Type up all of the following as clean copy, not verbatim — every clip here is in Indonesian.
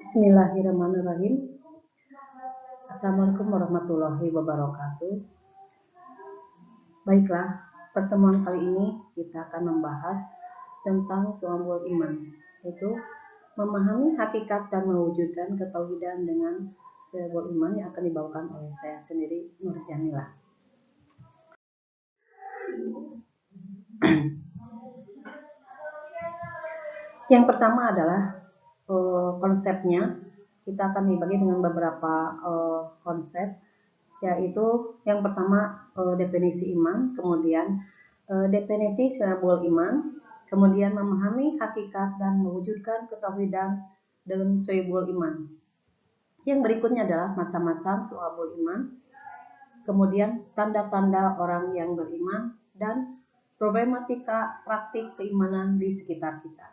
Bismillahirrahmanirrahim. Assalamualaikum warahmatullahi wabarakatuh. Baiklah, pertemuan kali ini kita akan membahas tentang Syu'abul Iman, yaitu memahami hakikat dan mewujudkan ketauhidan dengan Syu'abul Iman yang akan dibawakan oleh saya sendiri, Nur Jamila. Yang pertama adalah konsepnya. Kita akan dibagi dengan beberapa konsep, yaitu yang pertama definisi iman, kemudian definisi Syu'abul Iman, kemudian memahami hakikat dan mewujudkan ketauhidan dengan Syu'abul Iman. Yang berikutnya adalah macam-macam Syu'abul Iman, kemudian tanda-tanda orang yang beriman, dan problematika praktik keimanan di sekitar kita.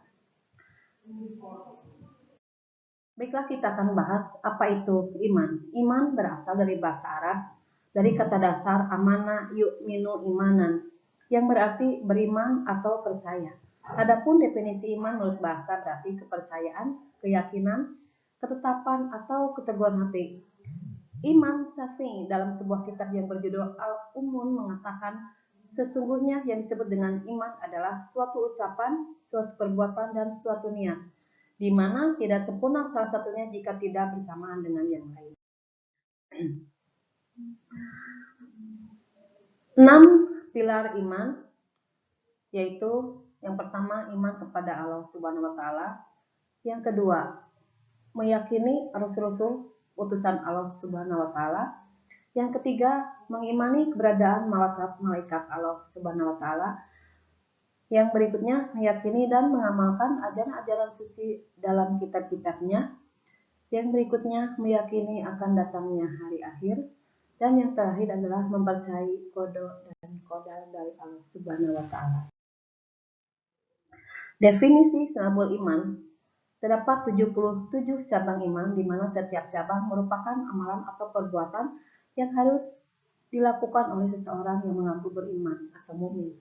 Baiklah, kita akan bahas apa itu iman. Iman berasal dari bahasa Arab, dari kata dasar amana yu'minu imanan, yang berarti beriman atau percaya. Adapun definisi iman menurut bahasa berarti kepercayaan, keyakinan, ketetapan atau keteguhan hati. Imam Syafi'i dalam sebuah kitab yang berjudul Al-Umun mengatakan, sesungguhnya yang disebut dengan iman adalah suatu ucapan, suatu perbuatan, dan suatu niat, di mana tidak sempurna salah satunya jika tidak bersamaan dengan yang lain. 6 pilar iman, yaitu yang pertama iman kepada Allah Subhanahu wa taala, yang kedua meyakini rasul-rasul utusan Allah Subhanahu wa taala, yang ketiga mengimani keberadaan malaikat Allah Subhanahu wa taala, yang berikutnya meyakini dan mengamalkan ajaran-ajaran suci dalam kitab-kitabnya, yang berikutnya meyakini akan datangnya hari akhir, dan yang terakhir adalah mempercayai qada dan qadar dari Allah Subhanahu wa taala. Definisi Syu'abul Iman, terdapat 77 cabang iman, di mana setiap cabang merupakan amalan atau perbuatan yang harus dilakukan oleh seseorang yang mengaku beriman atau mukmin.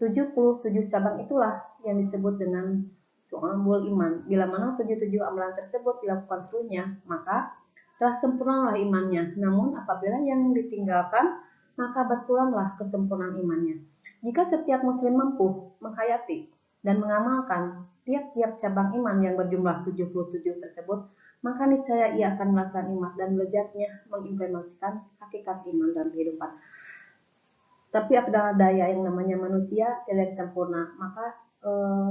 77 cabang itulah yang disebut dengan Syu'abul Iman. Bila mana 77 amalan tersebut dilakukan seluruhnya, maka telah sempurnalah imannya. Namun apabila yang ditinggalkan, maka berkuranglah kesempurnaan imannya. Jika setiap muslim mampu menghayati dan mengamalkan tiap-tiap cabang iman yang berjumlah 77 tersebut, maka niscaya ia akan merasa nikmat dan lezatnya mengimplementasikan hakikat iman dalam kehidupan. Tapi apabila daya yang namanya manusia tidak sempurna, maka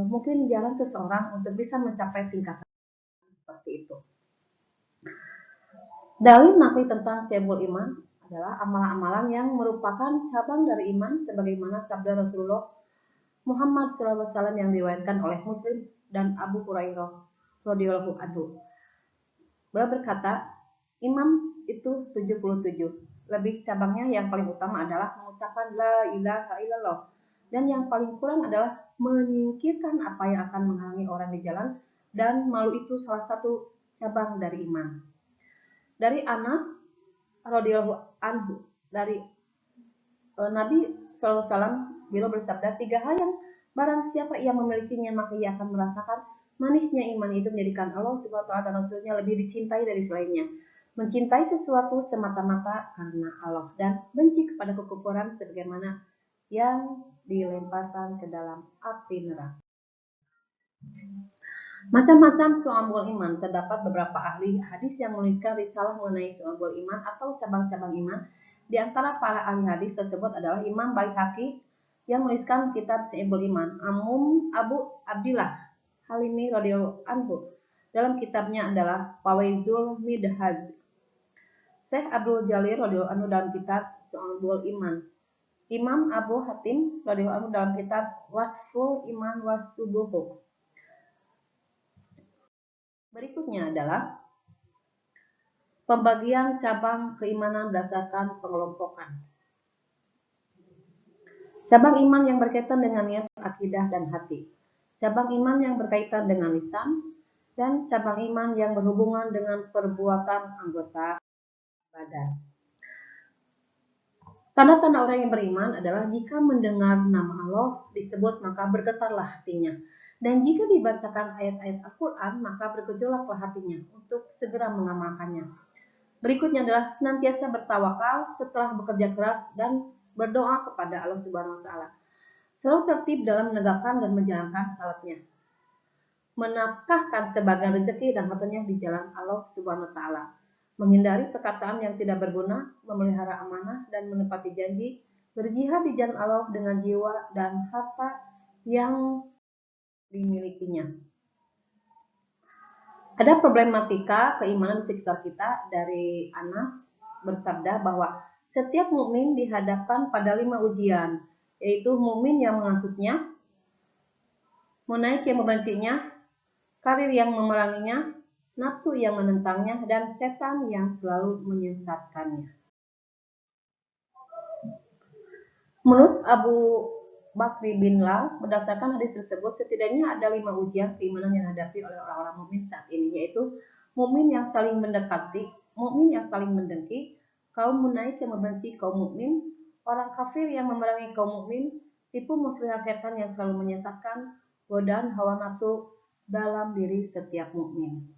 mungkin jalan seseorang untuk bisa mencapai tingkatan seperti itu. Dalil nakli tentang Syu'abul Iman adalah amalan-amalan yang merupakan cabang dari iman, sebagaimana sabda Rasulullah Muhammad SAW yang diriwayatkan oleh Muslim dan Abu Hurairah radhiyallahu anhu. Beliau berkata, imam itu 77. Lebih cabangnya yang paling utama adalah mengucapkan la ilaha illallah, dan yang paling kurang adalah menyingkirkan apa yang akan menghalangi orang di jalan, dan malu itu salah satu cabang dari iman. Dari Anas radhiyallahu anhu, dari Nabi SAW, beliau bersabda, 3 hal yang barang siapa ia memilikinya maka ia akan merasakan manisnya iman, itu menjadikan Allah Subhanahu wa taala dan Rasulnya lebih dicintai dari selainnya, mencintai sesuatu semata-mata karena Allah, dan benci kepada kekufuran sebagaimana yang dilemparkan ke dalam api neraka. Macam-macam Syu'abul Iman. Terdapat beberapa ahli hadis yang menuliskan risalah mengenai Syu'abul Iman atau cabang-cabang iman. Di antara para ahli hadis tersebut adalah Imam Baihaqi yang menuliskan kitab Syu'abul Iman, Abu Abdillah Halimi radhiyallahu anhu dalam kitabnya adalah Fawaidul Midhaj, Syekh Abdul Jalil radhiyallahu anhu dalam kitab Syu'abul Iman, Imam Abu Hatim radhiyallahu anhu dalam kitab Wasful Iman Wasubuhu. Berikutnya adalah pembagian cabang keimanan berdasarkan pengelompokan. Cabang iman yang berkaitan dengan niat, akidah, dan hati. Cabang iman yang berkaitan dengan lisan, dan cabang iman yang berhubungan dengan perbuatan anggota badan. Tanda-tanda orang yang beriman adalah jika mendengar nama Allah disebut maka bergetarlah hatinya, Dan jika dibacakan ayat-ayat Al-Quran, maka bergejolaklah hatinya untuk segera mengamalkannya. Berikutnya adalah senantiasa bertawakal setelah bekerja keras dan berdoa kepada Allah Subhanahu wa taala. Selalu tertib dalam menegakkan dan menjalankan salatnya. Menafkahkan sebagian rezeki dan hartanya di jalan Allah Subhanahu wa taala. Menghindari perkataan yang tidak berguna, memelihara amanah dan menepati janji, berjihad di jalan Allah dengan jiwa dan harta yang dimilikinya. Ada problematika keimanan di sekitar kita dari Anas bersabda bahwa setiap mukmin dihadapkan pada 5 ujian, yaitu mukmin yang menghasutnya, munaik yang membencinya, karir yang memeranginya, nafsu yang menentangnya, dan setan yang selalu menyesatkannya. Menurut Abu Bakri bin Lal, berdasarkan hadis tersebut, setidaknya ada 5 ujian keimanan yang dihadapi oleh orang-orang mukmin saat ini, yaitu mukmin yang saling mendekati, mukmin yang saling mendengki, kaum munaik yang membenci kaum mukmin, orang kafir yang memerangi kaum mukmin, tipu muslihat setan yang selalu menyesatkan, godaan hawa nafsu dalam diri setiap mukmin.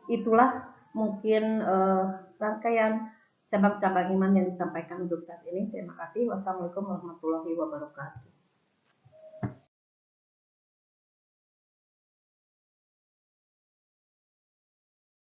Itulah mungkin rangkaian cabang-cabang iman yang disampaikan untuk saat ini. Terima kasih. Wassalamualaikum warahmatullahi wabarakatuh.